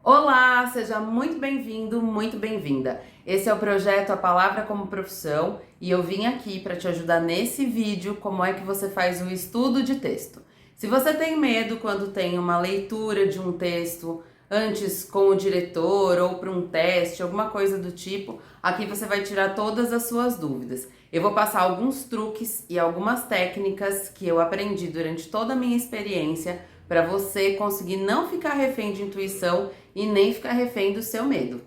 Olá, seja muito bem-vindo, muito bem-vinda. Esse é o projeto A Palavra como Profissão e eu vim aqui para te ajudar nesse vídeo como é que você faz o estudo de texto. Se você tem medo quando tem uma leitura de um texto antes com o diretor ou para um teste, alguma coisa do tipo, aqui você vai tirar todas as suas dúvidas. Eu vou passar alguns truques e algumas técnicas que eu aprendi durante toda a minha experiência para você conseguir não ficar refém de intuição e nem ficar refém do seu medo.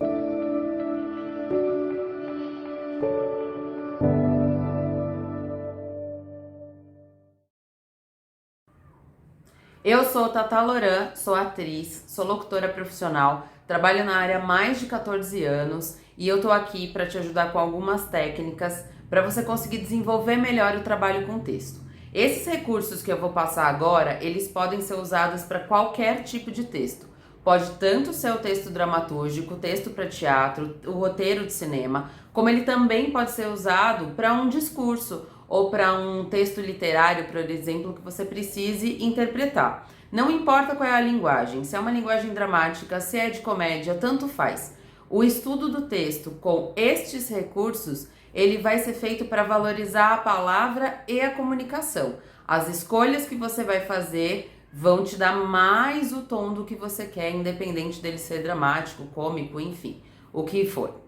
Eu sou Tata Loran, sou atriz, sou locutora profissional, trabalho na área há mais de 14 anos e eu tô aqui para te ajudar com algumas técnicas para você conseguir desenvolver melhor o trabalho com texto. Esses recursos que eu vou passar agora, eles podem ser usados para qualquer tipo de texto. Pode tanto ser o texto dramatúrgico, o texto para teatro, o roteiro de cinema, como ele também pode ser usado para um discurso ou para um texto literário, por exemplo, que você precise interpretar. Não importa qual é a linguagem, se é uma linguagem dramática, se é de comédia, tanto faz. O estudo do texto com estes recursos, ele vai ser feito para valorizar a palavra e a comunicação. As escolhas que você vai fazer vão te dar mais o tom do que você quer, independente dele ser dramático, cômico, enfim, o que for.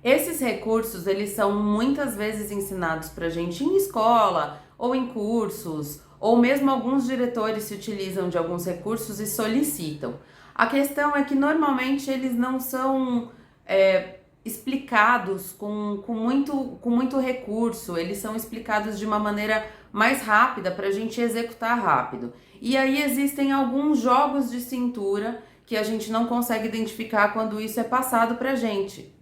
Esses recursos, eles são muitas vezes ensinados pra gente em escola, ou em cursos, ou mesmo alguns diretores se utilizam de alguns recursos e solicitam. A questão é que normalmente eles não são explicados com muito recurso, eles são explicados de uma maneira mais rápida para a gente executar rápido. E aí existem alguns jogos de cintura que a gente não consegue identificar quando isso é passado pra gente.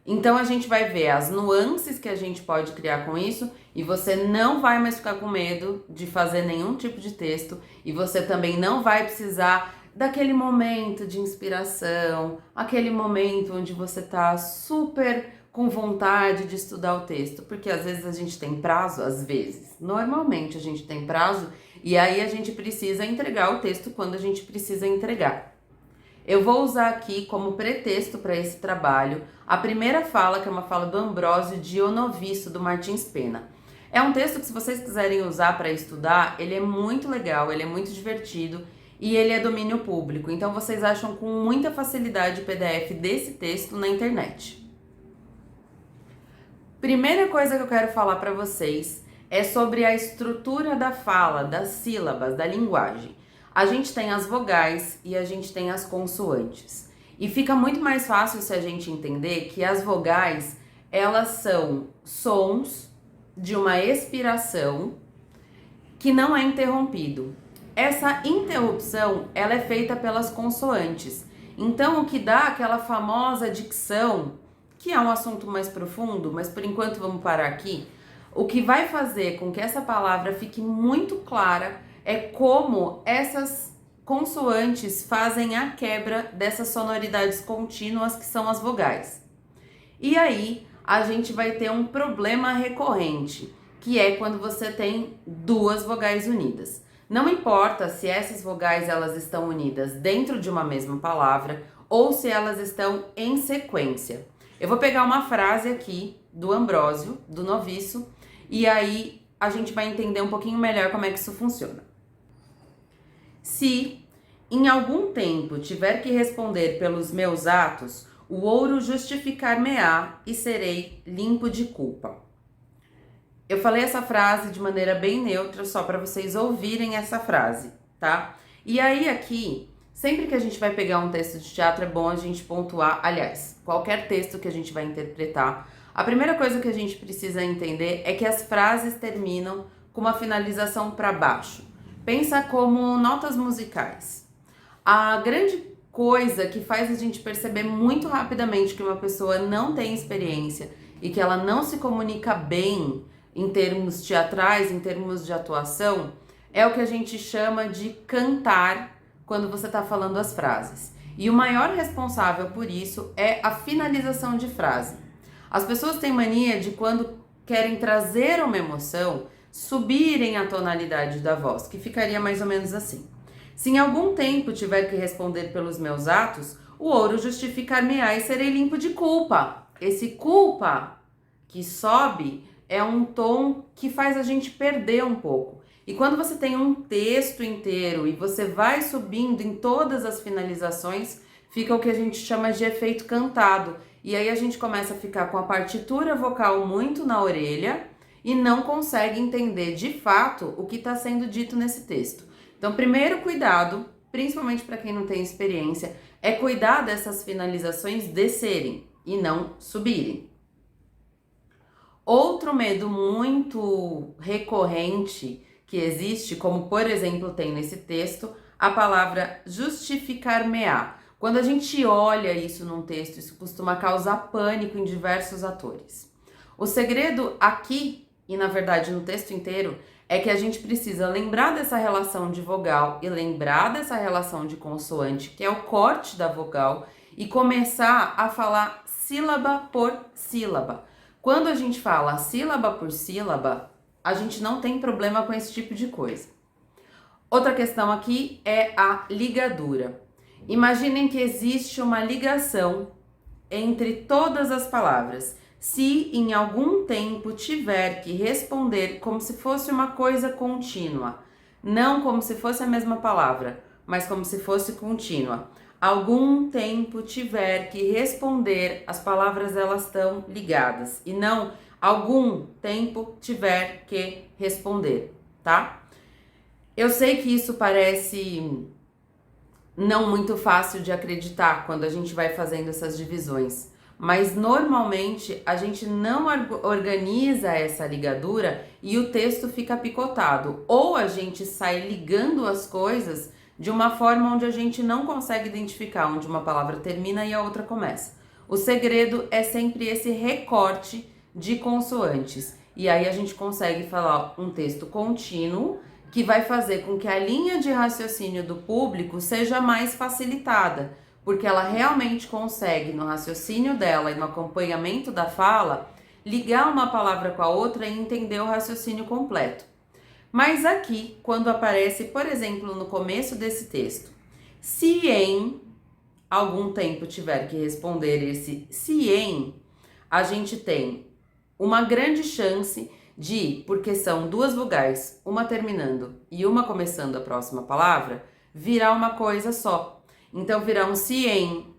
Então a gente vai ver as nuances que a gente pode criar com isso e você não vai mais ficar com medo de fazer nenhum tipo de texto e você também não vai precisar daquele momento de inspiração, aquele momento onde você tá super com vontade de estudar o texto, porque às vezes a gente tem prazo, normalmente a gente tem prazo e aí a gente precisa entregar o texto quando a gente precisa entregar. Eu vou usar aqui como pretexto para esse trabalho a primeira fala, que é uma fala do Ambrósio de O Noviço, do Martins Pena. É um texto que, se vocês quiserem usar para estudar, ele é muito legal, ele é muito divertido e ele é domínio público. Então vocês acham com muita facilidade o PDF desse texto na internet. Primeira coisa que eu quero falar para vocês é sobre a estrutura da fala, das sílabas, da linguagem. A gente tem as vogais e a gente tem as consoantes. E fica muito mais fácil se a gente entender que as vogais, elas são sons de uma expiração que não é interrompido. Essa interrupção, ela é feita pelas consoantes. Então, o que dá aquela famosa dicção, que é um assunto mais profundo, mas por enquanto vamos parar aqui, o que vai fazer com que essa palavra fique muito clara é como essas consoantes fazem a quebra dessas sonoridades contínuas que são as vogais. E aí a gente vai ter um problema recorrente, que é quando você tem duas vogais unidas. Não importa se essas vogais elas estão unidas dentro de uma mesma palavra ou se elas estão em sequência. Eu vou pegar uma frase aqui do Ambrósio, do Noviço, e aí a gente vai entender um pouquinho melhor como é que isso funciona. Se em algum tempo tiver que responder pelos meus atos, o ouro justificar-me-á e serei limpo de culpa. Eu falei essa frase de maneira bem neutra, só para vocês ouvirem essa frase, tá? E aí aqui, sempre que a gente vai pegar um texto de teatro, é bom a gente pontuar, aliás, qualquer texto que a gente vai interpretar, a primeira coisa que a gente precisa entender é que as frases terminam com uma finalização para baixo. Pensa como notas musicais. A grande coisa que faz a gente perceber muito rapidamente que uma pessoa não tem experiência e que ela não se comunica bem em termos teatrais, em termos de atuação, é o que a gente chama de cantar quando você está falando as frases. E o maior responsável por isso é a finalização de frase. As pessoas têm mania de, quando querem trazer uma emoção, subirem a tonalidade da voz, que ficaria mais ou menos assim. Se em algum tempo tiver que responder pelos meus atos, o ouro justificar-me-á e serei limpo de culpa. Esse culpa que sobe é um tom que faz a gente perder um pouco. E quando você tem um texto inteiro e você vai subindo em todas as finalizações, fica o que a gente chama de efeito cantado. E aí a gente começa a ficar com a partitura vocal muito na orelha e não consegue entender de fato o que está sendo dito nesse texto. Então, primeiro cuidado, principalmente para quem não tem experiência, é cuidar dessas finalizações descerem e não subirem. Outro medo muito recorrente que existe, como por exemplo tem nesse texto, a palavra justificar-me-á. Quando a gente olha isso num texto, isso costuma causar pânico em diversos atores. O segredo aqui, e na verdade no texto inteiro, é que a gente precisa lembrar dessa relação de vogal e lembrar dessa relação de consoante, que é o corte da vogal, e começar a falar sílaba por sílaba. Quando a gente fala sílaba por sílaba, a gente não tem problema com esse tipo de coisa. Outra questão aqui é a ligadura. Imaginem que existe uma ligação entre todas as palavras. Se em algum tempo tiver que responder como se fosse uma coisa contínua, não como se fosse a mesma palavra, mas como se fosse contínua. Algum tempo tiver que responder, as palavras elas estão ligadas e não algum tempo tiver que responder, tá? Eu sei que isso parece não muito fácil de acreditar quando a gente vai fazendo essas divisões, mas normalmente a gente não organiza essa ligadura e o texto fica picotado, ou a gente sai ligando as coisas de uma forma onde a gente não consegue identificar onde uma palavra termina e a outra começa. O segredo é sempre esse recorte de consoantes, e aí a gente consegue falar um texto contínuo que vai fazer com que a linha de raciocínio do público seja mais facilitada, porque ela realmente consegue, no raciocínio dela e no acompanhamento da fala, ligar uma palavra com a outra e entender o raciocínio completo. Mas aqui, quando aparece, por exemplo, no começo desse texto, se em algum tempo tiver que responder esse se em, a gente tem uma grande chance de, porque são duas vogais, uma terminando e uma começando a próxima palavra, virar uma coisa só. Então, virar um cien,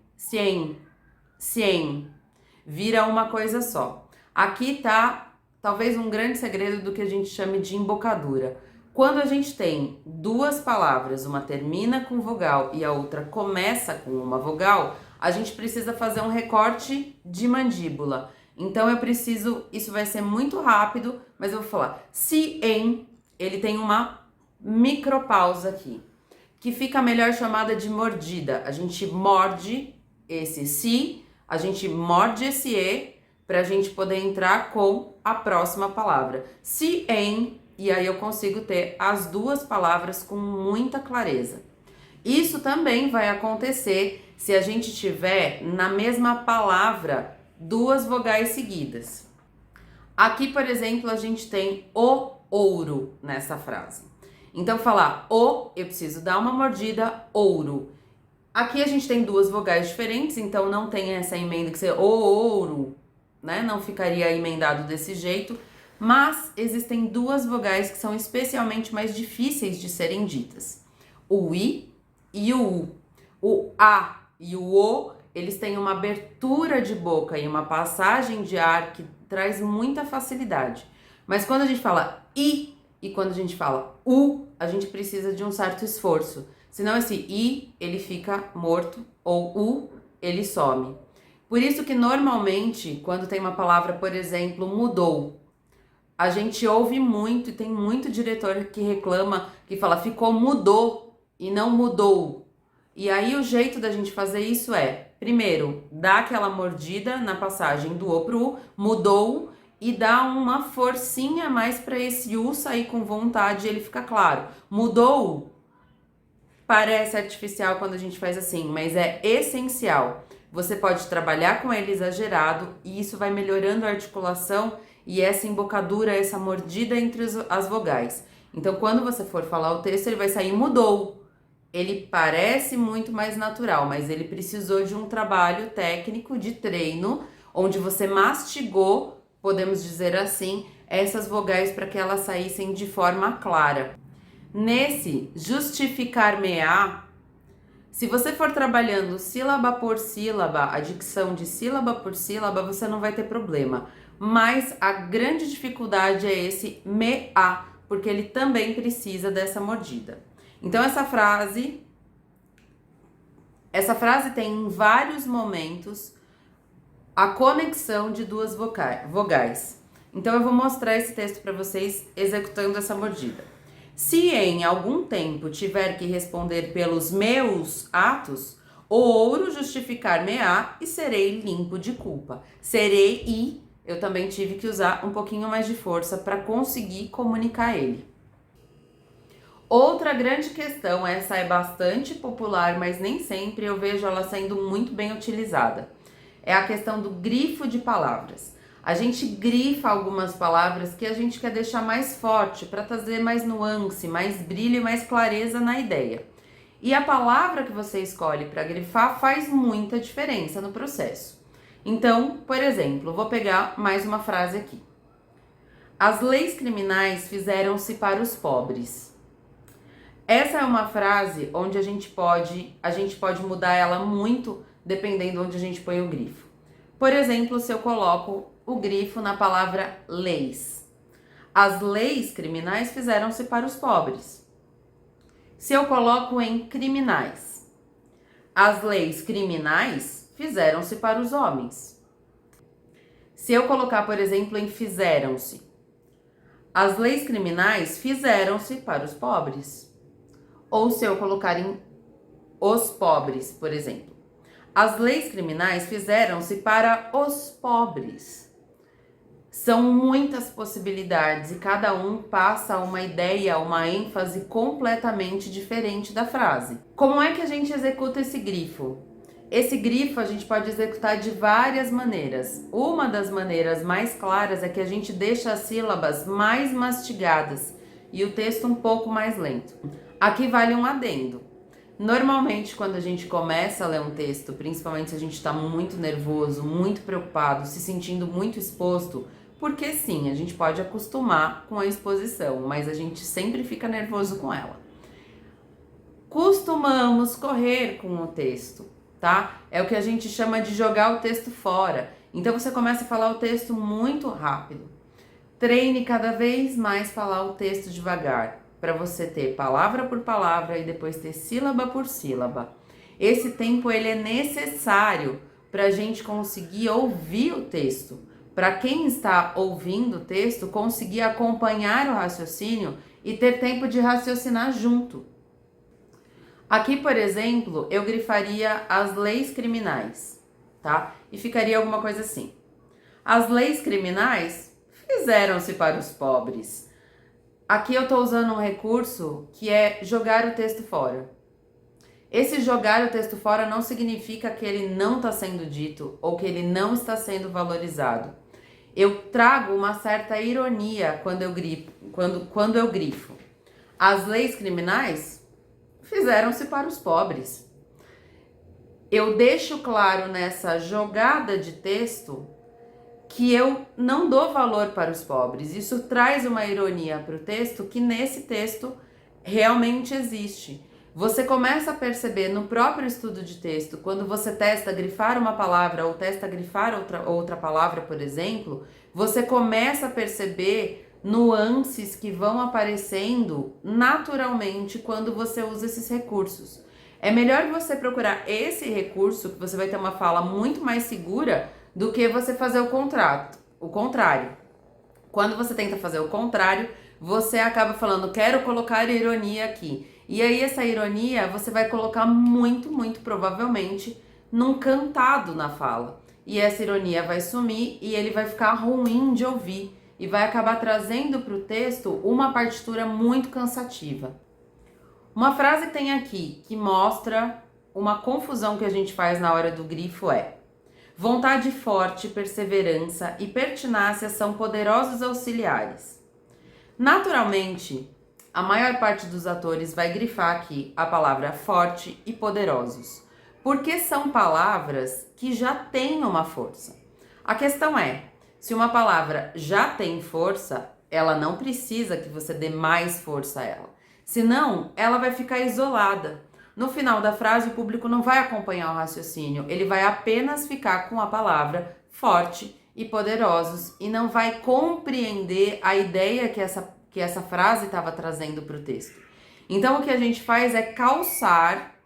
vira uma coisa só. Aqui tá, talvez, um grande segredo do que a gente chama de embocadura. Quando a gente tem duas palavras, uma termina com vogal e a outra começa com uma vogal, a gente precisa fazer um recorte de mandíbula. Então, eu preciso, isso vai ser muito rápido, mas eu vou falar cien, ele tem uma micropausa aqui, que fica melhor chamada de mordida. A gente morde esse si, a gente morde esse e, para a gente poder entrar com a próxima palavra. Cien, e aí eu consigo ter as duas palavras com muita clareza. Isso também vai acontecer se a gente tiver na mesma palavra duas vogais seguidas. Aqui, por exemplo, a gente tem o ouro nessa frase. Então, falar o, eu preciso dar uma mordida, ouro. Aqui a gente tem duas vogais diferentes, então não tem essa emenda que ser o ouro, né? Não ficaria emendado desse jeito. Mas existem duas vogais que são especialmente mais difíceis de serem ditas. O i e o u. O a e o o, eles têm uma abertura de boca e uma passagem de ar que traz muita facilidade. Mas quando a gente fala i e quando a gente fala u, a gente precisa de um certo esforço. Senão esse i, ele fica morto, ou u, ele some. Por isso que normalmente, quando tem uma palavra, por exemplo, mudou, a gente ouve muito e tem muito diretor que reclama, que fala ficou mudou e não mudou. E aí o jeito da gente fazer isso é, primeiro, dar aquela mordida na passagem do o pro u, mudou, e dar uma forcinha a mais para esse u sair com vontade e ele ficar claro. Mudou, parece artificial quando a gente faz assim, mas é essencial. Você pode trabalhar com ele exagerado e isso vai melhorando a articulação e essa embocadura, essa mordida entre as vogais. Então, quando você for falar o texto, ele vai sair mudou. ele parece muito mais natural, mas ele precisou de um trabalho técnico de treino, onde você mastigou, podemos dizer assim, essas vogais para que elas saíssem de forma clara. Nesse justificar-me-á, se você for trabalhando sílaba por sílaba, a dicção de sílaba por sílaba, você não vai ter problema. Mas a grande dificuldade é esse me-á, porque ele também precisa dessa mordida. Então essa frase tem em vários momentos a conexão de duas vogais. Então eu vou mostrar esse texto para vocês executando essa mordida. Se em algum tempo tiver que responder pelos meus atos, o ouro justificar-me-á e serei limpo de culpa. Serei e eu também tive que usar um pouquinho mais de força para conseguir comunicar ele. Outra grande questão, essa é bastante popular, mas nem sempre eu vejo ela sendo muito bem utilizada. É a questão do grifo de palavras. A gente grifa algumas palavras que a gente quer deixar mais forte, para trazer mais nuance, mais brilho e mais clareza na ideia. E a palavra que você escolhe para grifar faz muita diferença no processo. Então, por exemplo, vou pegar mais uma frase aqui. As leis criminais fizeram-se para os pobres. Essa é uma frase onde a gente pode mudar ela muito dependendo onde a gente põe o grifo. Por exemplo, se eu coloco o grifo na palavra leis. As leis criminais fizeram-se para os pobres. Se eu coloco em criminais. As leis criminais fizeram-se para os homens. Se eu colocar, por exemplo, em fizeram-se. As leis criminais fizeram-se para os pobres. Ou se eu colocar em os pobres, por exemplo. As leis criminais fizeram-se para os pobres. São muitas possibilidades e cada um passa uma ideia, uma ênfase completamente diferente da frase. Como é que a gente executa esse grifo? Esse grifo a gente pode executar de várias maneiras. Uma das maneiras mais claras é que a gente deixa as sílabas mais mastigadas e o texto um pouco mais lento. Aqui vale um adendo. Normalmente, quando a gente começa a ler um texto, principalmente se a gente está muito nervoso, muito preocupado, se sentindo muito exposto, porque sim, a gente pode acostumar com a exposição, mas a gente sempre fica nervoso com ela. Costumamos correr com o texto, tá? É o que a gente chama de jogar o texto fora. Então você começa a falar o texto muito rápido. Treine cada vez mais falar o texto devagar, para você ter palavra por palavra e depois ter sílaba por sílaba. Esse tempo ele é necessário para a gente conseguir ouvir o texto. Para quem está ouvindo o texto, conseguir acompanhar o raciocínio e ter tempo de raciocinar junto. Aqui, por exemplo, eu grifaria as leis criminais, tá? E ficaria alguma coisa assim. As leis criminais fizeram-se para os pobres. Aqui eu estou usando um recurso que é jogar o texto fora. Esse jogar o texto fora não significa que ele não está sendo dito ou que ele não está sendo valorizado. Eu trago uma certa ironia quando eu grifo. As leis criminais fizeram-se para os pobres. Eu deixo claro nessa jogada de texto que eu não dou valor para os pobres. Isso traz uma ironia para o texto que nesse texto realmente existe. Você começa a perceber no próprio estudo de texto, quando você testa grifar uma palavra ou testa grifar outra palavra, por exemplo, você começa a perceber nuances que vão aparecendo naturalmente quando você usa esses recursos. É melhor você procurar esse recurso, que você vai ter uma fala muito mais segura, do que você fazer o contrário. Quando você tenta fazer o contrário, você acaba falando, quero colocar ironia aqui. E aí essa ironia você vai colocar muito, muito provavelmente num cantado na fala. E essa ironia vai sumir e ele vai ficar ruim de ouvir. E vai acabar trazendo para o texto uma partitura muito cansativa. Uma frase que tem aqui que mostra uma confusão que a gente faz na hora do grifo é: vontade forte, perseverança e pertinácia são poderosos auxiliares. Naturalmente, a maior parte dos atores vai grifar aqui a palavra forte e poderosos, porque são palavras que já têm uma força. A questão é, se uma palavra já tem força, ela não precisa que você dê mais força a ela. Senão, ela vai ficar isolada. No final da frase, o público não vai acompanhar o raciocínio, ele vai apenas ficar com a palavra forte e poderosos e não vai compreender a ideia que essa frase estava trazendo para o texto. Então, o que a gente faz é calçar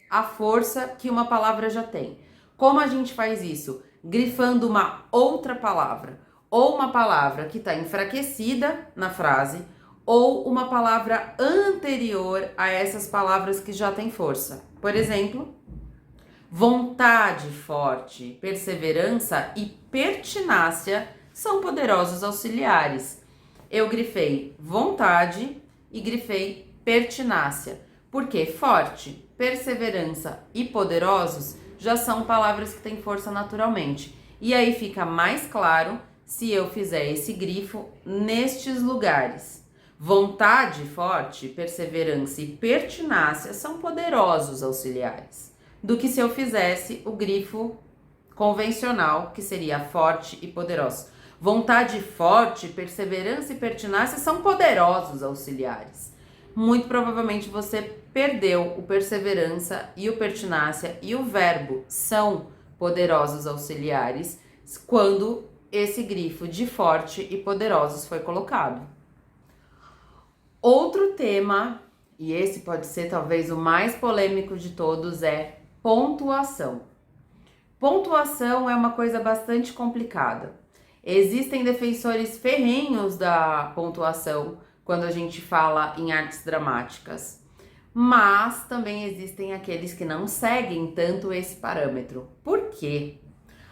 a força que uma palavra já tem. Como a gente faz isso? Grifando uma outra palavra, ou uma palavra que está enfraquecida na frase, ou uma palavra anterior a essas palavras que já têm força. Por exemplo, vontade forte, perseverança e pertinácia são poderosos auxiliares. Eu grifei vontade e grifei pertinácia, porque forte, perseverança e poderosos já são palavras que têm força naturalmente. E aí fica mais claro se eu fizer esse grifo nestes lugares. Vontade forte, perseverança e pertinácia são poderosos auxiliares, do que se eu fizesse o grifo convencional, que seria forte e poderoso. Vontade forte, perseverança e pertinácia são poderosos auxiliares. Muito provavelmente você perdeu o perseverança e o pertinácia e o verbo são poderosos auxiliares quando esse grifo de forte e poderosos foi colocado. Outro tema, e esse pode ser talvez o mais polêmico de todos, é pontuação. Pontuação é uma coisa bastante complicada. Existem defensores ferrenhos da pontuação quando a gente fala em artes dramáticas, mas também existem aqueles que não seguem tanto esse parâmetro. Por quê?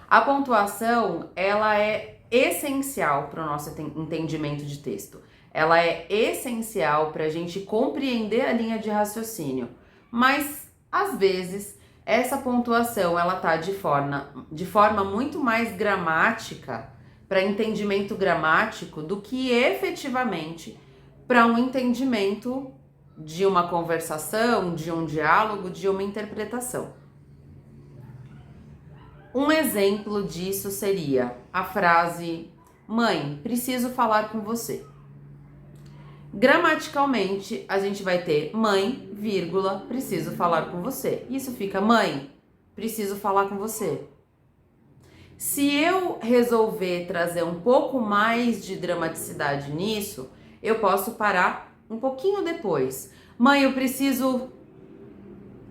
A pontuação, ela é essencial para o nosso entendimento de texto. Ela é essencial para a gente compreender a linha de raciocínio, mas às vezes essa pontuação ela tá de forma muito mais gramática, para entendimento gramático, do que efetivamente para um entendimento de uma conversação, de um diálogo, de uma interpretação. Um exemplo disso seria a frase: mãe, preciso falar com você. Gramaticalmente, a gente vai ter mãe, vírgula, preciso falar com você. Isso fica mãe, preciso falar com você. Se eu resolver trazer um pouco mais de dramaticidade nisso, eu posso parar um pouquinho depois. Mãe, eu preciso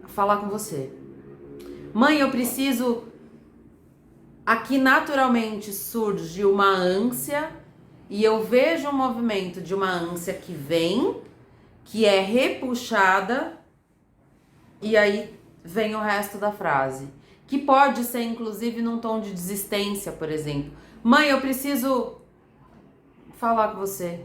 falar com você. Mãe, eu preciso... Aqui naturalmente surge uma ânsia e eu vejo um movimento de uma ânsia que vem, que é repuxada, e aí vem o resto da frase. Que pode ser inclusive num tom de desistência, por exemplo. Mãe, eu preciso falar com você.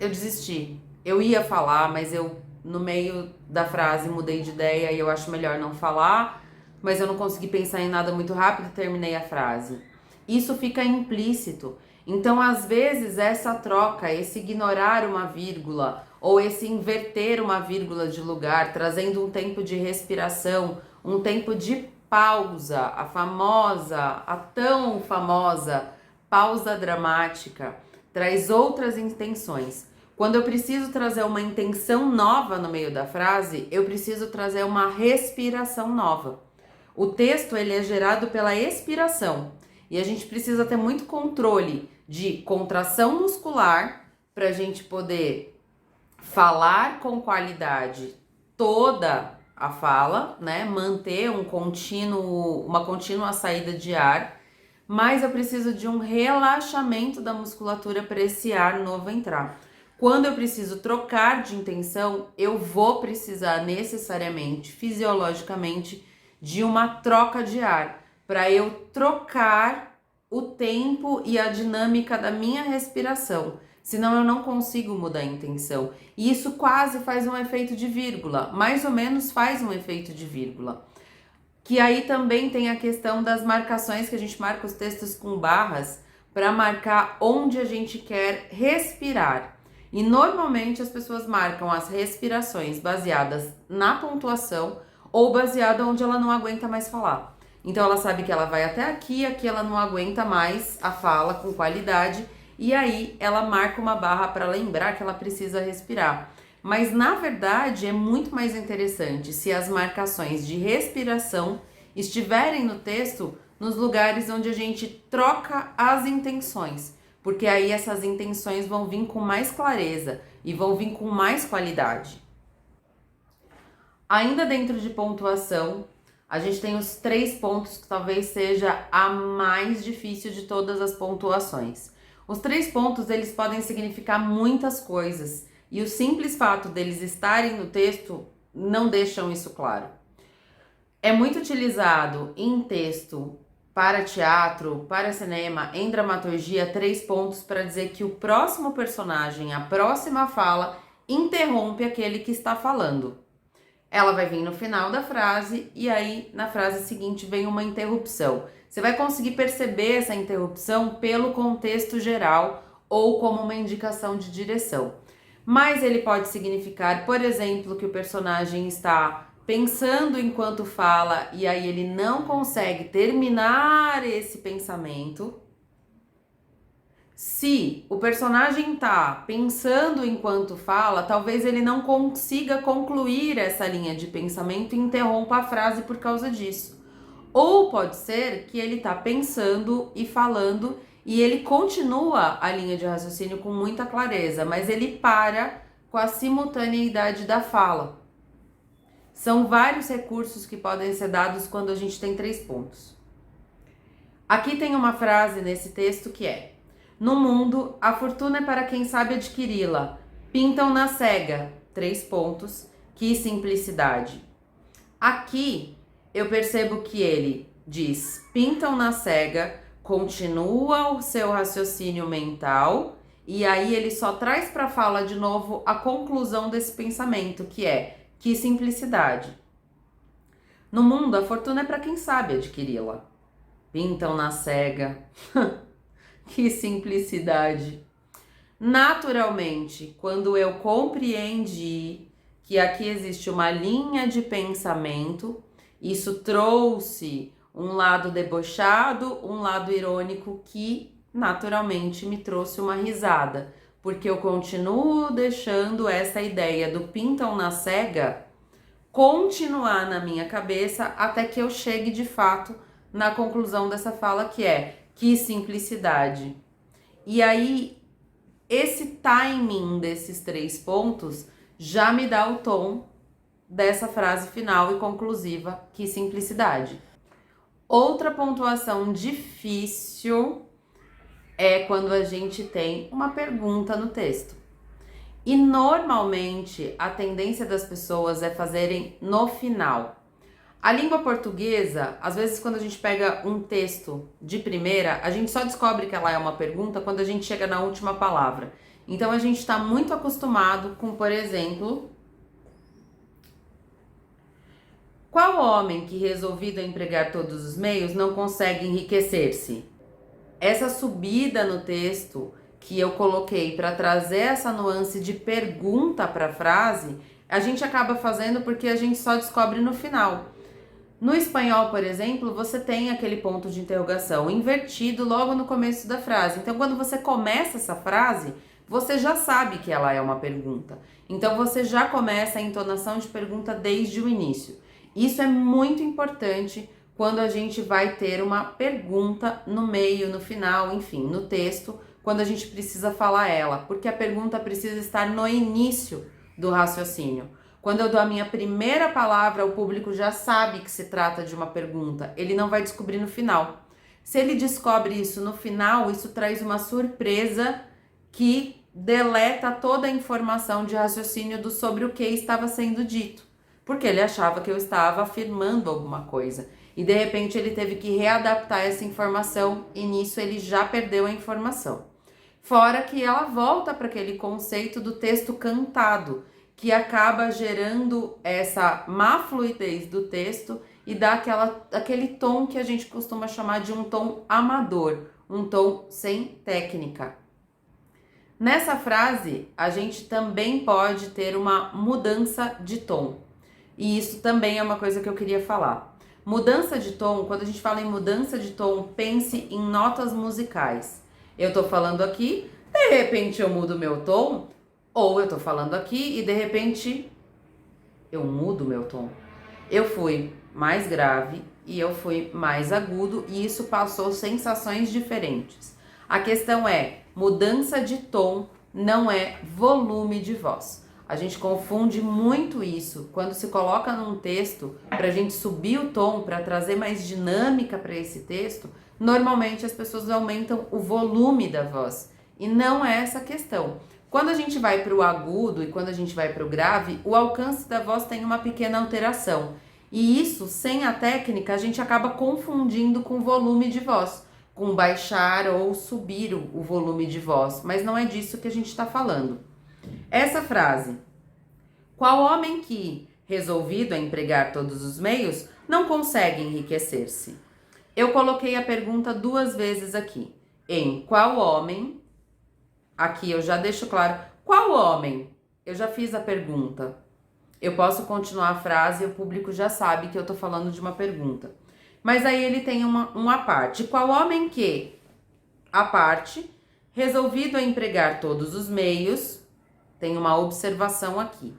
Eu desisti. Eu ia falar, mas eu no meio da frase mudei de ideia e eu acho melhor não falar, mas eu não consegui pensar em nada muito rápido e terminei a frase. Isso fica implícito. Então, às vezes, essa troca, esse ignorar uma vírgula ou esse inverter uma vírgula de lugar, trazendo um tempo de respiração, um tempo de pausa, a tão famosa pausa dramática, traz outras intenções. Quando eu preciso trazer uma intenção nova no meio da frase, eu preciso trazer uma respiração nova. O texto ele é gerado pela expiração e a gente precisa ter muito controle de contração muscular para a gente poder falar com qualidade toda a fala, né? Manter uma contínua saída de ar, mas eu preciso de um relaxamento da musculatura para esse ar novo entrar. Quando eu preciso trocar de intenção, eu vou precisar necessariamente, fisiologicamente, de uma troca de ar, para eu trocar o tempo e a dinâmica da minha respiração. Senão eu não consigo mudar a intenção. E isso quase faz um efeito de vírgula, mais ou menos faz um efeito de vírgula. Que aí também tem a questão das marcações, que a gente marca os textos com barras para marcar onde a gente quer respirar. E normalmente as pessoas marcam as respirações baseadas na pontuação ou baseada onde ela não aguenta mais falar. Então ela sabe que ela vai até aqui, aqui ela não aguenta mais a fala com qualidade, e aí ela marca uma barra para lembrar que ela precisa respirar. Mas na verdade é muito mais interessante se as marcações de respiração estiverem no texto nos lugares onde a gente troca as intenções, porque aí essas intenções vão vir com mais clareza e vão vir com mais qualidade. Ainda dentro de pontuação, a gente tem os 3 pontos que talvez seja a mais difícil de todas as pontuações. Os 3 pontos, eles podem significar muitas coisas, e o simples fato deles estarem no texto não deixam isso claro. É muito utilizado em texto para teatro, para cinema, em dramaturgia, 3 pontos para dizer que o próximo personagem, a próxima fala, interrompe aquele que está falando. Ela vai vir no final da frase e aí na frase seguinte vem uma interrupção. Você vai conseguir perceber essa interrupção pelo contexto geral ou como uma indicação de direção. Mas ele pode significar, por exemplo, que o personagem está pensando enquanto fala e aí ele não consegue terminar esse pensamento. Se o personagem tá pensando enquanto fala, talvez ele não consiga concluir essa linha de pensamento e interrompa a frase por causa disso. Ou pode ser que ele tá pensando e falando e ele continua a linha de raciocínio com muita clareza, mas ele para com a simultaneidade da fala. São vários recursos que podem ser dados quando a gente tem 3 pontos. Aqui tem uma frase nesse texto que é: no mundo, a fortuna é para quem sabe adquiri-la. Pintam na cega. 3 pontos. Que simplicidade. Aqui, eu percebo que ele diz pintam na cega, continua o seu raciocínio mental, e aí ele só traz para a fala de novo a conclusão desse pensamento, que é que simplicidade. No mundo, a fortuna é para quem sabe adquiri-la. Pintam na cega. Que simplicidade. Naturalmente, quando eu compreendi que aqui existe uma linha de pensamento, isso trouxe um lado debochado, um lado irônico que naturalmente me trouxe uma risada, porque eu continuo deixando essa ideia do pintam na cega continuar na minha cabeça até que eu chegue de fato na conclusão dessa fala, que é que simplicidade. E aí, esse timing desses 3 pontos já me dá o tom dessa frase final e conclusiva, que simplicidade. Outra pontuação difícil é quando a gente tem uma pergunta no texto. E normalmente a tendência das pessoas é fazerem no final. A língua portuguesa, às vezes quando a gente pega um texto de primeira, a gente só descobre que ela é uma pergunta quando a gente chega na última palavra. Então a gente está muito acostumado com, por exemplo, qual homem que resolvido a empregar todos os meios não consegue enriquecer-se? Essa subida no texto que eu coloquei para trazer essa nuance de pergunta para a frase, a gente acaba fazendo porque a gente só descobre no final. No espanhol, por exemplo, você tem aquele ponto de interrogação invertido logo no começo da frase. Então, quando você começa essa frase, você já sabe que ela é uma pergunta. Então, você já começa a entonação de pergunta desde o início. Isso é muito importante quando a gente vai ter uma pergunta no meio, no final, enfim, no texto, quando a gente precisa falar ela, porque a pergunta precisa estar no início do raciocínio. Quando eu dou a minha primeira palavra, o público já sabe que se trata de uma pergunta. Ele não vai descobrir no final. Se ele descobre isso no final, isso traz uma surpresa que deleta toda a informação de raciocínio sobre o que estava sendo dito. Porque ele achava que eu estava afirmando alguma coisa. E de repente ele teve que readaptar essa informação e nisso ele já perdeu a informação. Fora que ela volta para aquele conceito do texto cantado, que acaba gerando essa má fluidez do texto e dá aquele tom que a gente costuma chamar de um tom amador, um tom sem técnica. Nessa frase, a gente também pode ter uma mudança de tom. E isso também é uma coisa que eu queria falar. Mudança de tom, quando a gente fala em mudança de tom, pense em notas musicais. Eu tô falando aqui, de repente eu mudo meu tom, ou eu tô falando aqui e de repente eu mudo meu tom. Eu fui mais grave e eu fui mais agudo e isso passou sensações diferentes. A questão é, mudança de tom não é volume de voz. A gente confunde muito isso quando se coloca num texto para a gente subir o tom, para trazer mais dinâmica para esse texto. Normalmente as pessoas aumentam o volume da voz e não é essa a questão. Quando a gente vai para o agudo e quando a gente vai para o grave, o alcance da voz tem uma pequena alteração. E isso, sem a técnica, a gente acaba confundindo com volume de voz, com baixar ou subir o volume de voz, mas não é disso que a gente está falando. Essa frase, qual homem que, resolvido a empregar todos os meios, não consegue enriquecer-se? Eu coloquei a pergunta 2 vezes aqui. Em qual homem, aqui eu já deixo claro, qual homem? Eu já fiz a pergunta. Eu posso continuar a frase e o público já sabe que eu tô falando de uma pergunta. Mas aí ele tem uma parte. Qual homem que, a parte, resolvido a empregar todos os meios, tem uma observação aqui,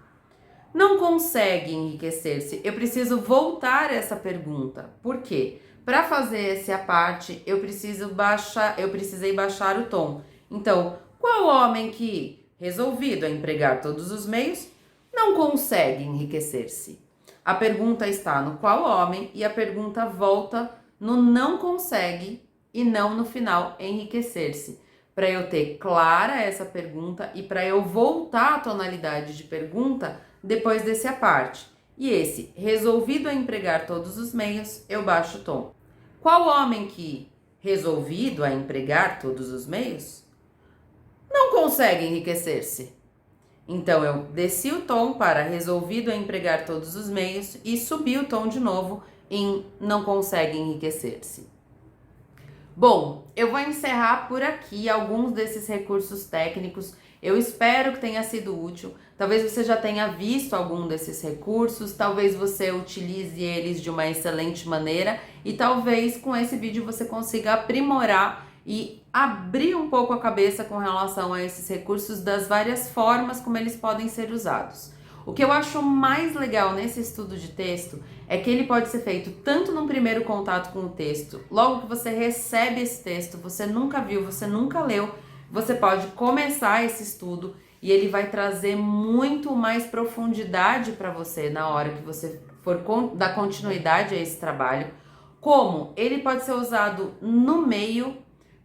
não consegue enriquecer-se. Eu preciso voltar essa pergunta. Por quê? Para fazer essa parte, eu precisei baixar o tom. Então, qual homem que, resolvido a empregar todos os meios, não consegue enriquecer-se? A pergunta está no qual homem e a pergunta volta no não consegue e não no final enriquecer-se. Para eu ter clara essa pergunta e para eu voltar à tonalidade de pergunta depois desse a parte. E esse, resolvido a empregar todos os meios, eu baixo o tom. Qual homem que, resolvido a empregar todos os meios, não consegue enriquecer-se? Então, eu desci o tom para resolvido a empregar todos os meios e subi o tom de novo em não consegue enriquecer-se. Bom, eu vou encerrar por aqui alguns desses recursos técnicos. Eu espero que tenha sido útil. Talvez você já tenha visto algum desses recursos, talvez você utilize eles de uma excelente maneira e talvez com esse vídeo você consiga aprimorar e abrir um pouco a cabeça com relação a esses recursos das várias formas como eles podem ser usados. O que eu acho mais legal nesse estudo de texto é que ele pode ser feito tanto num primeiro contato com o texto, logo que você recebe esse texto, você nunca viu, você nunca leu, você pode começar esse estudo e ele vai trazer muito mais profundidade para você na hora que você for dar continuidade a esse trabalho. Como ele pode ser usado no meio,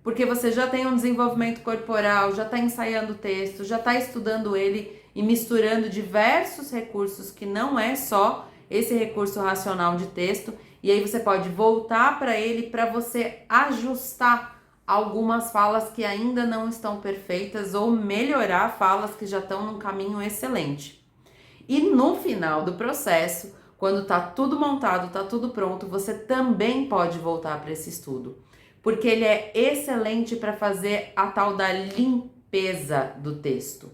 porque você já tem um desenvolvimento corporal, já está ensaiando o texto, já está estudando ele e misturando diversos recursos que não é só esse recurso racional de texto, e aí você pode voltar para ele para você ajustar algumas falas que ainda não estão perfeitas ou melhorar falas que já estão num caminho excelente. E no final do processo, quando tá tudo montado, tá tudo pronto, você também pode voltar para esse estudo, porque ele é excelente para fazer a tal da limpeza do texto.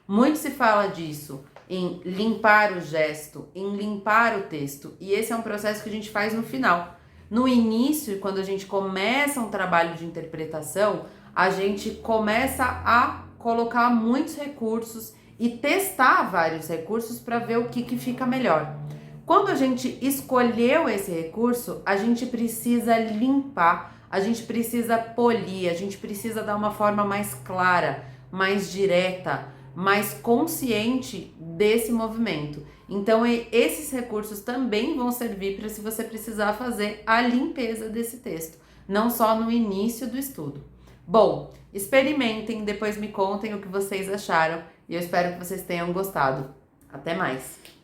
Muito se fala disso, em limpar o gesto, em limpar o texto, e esse é um processo que a gente faz no final. No início, quando a gente começa um trabalho de interpretação, a gente começa a colocar muitos recursos e testar vários recursos para ver o que fica melhor. Quando a gente escolheu esse recurso, a gente precisa limpar, a gente precisa polir, a gente precisa dar uma forma mais clara, mais direta, mais consciente desse movimento. Então, esses recursos também vão servir para se você precisar fazer a limpeza desse texto, não só no início do estudo. Bom, experimentem, depois me contem o que vocês acharam e eu espero que vocês tenham gostado. Até mais!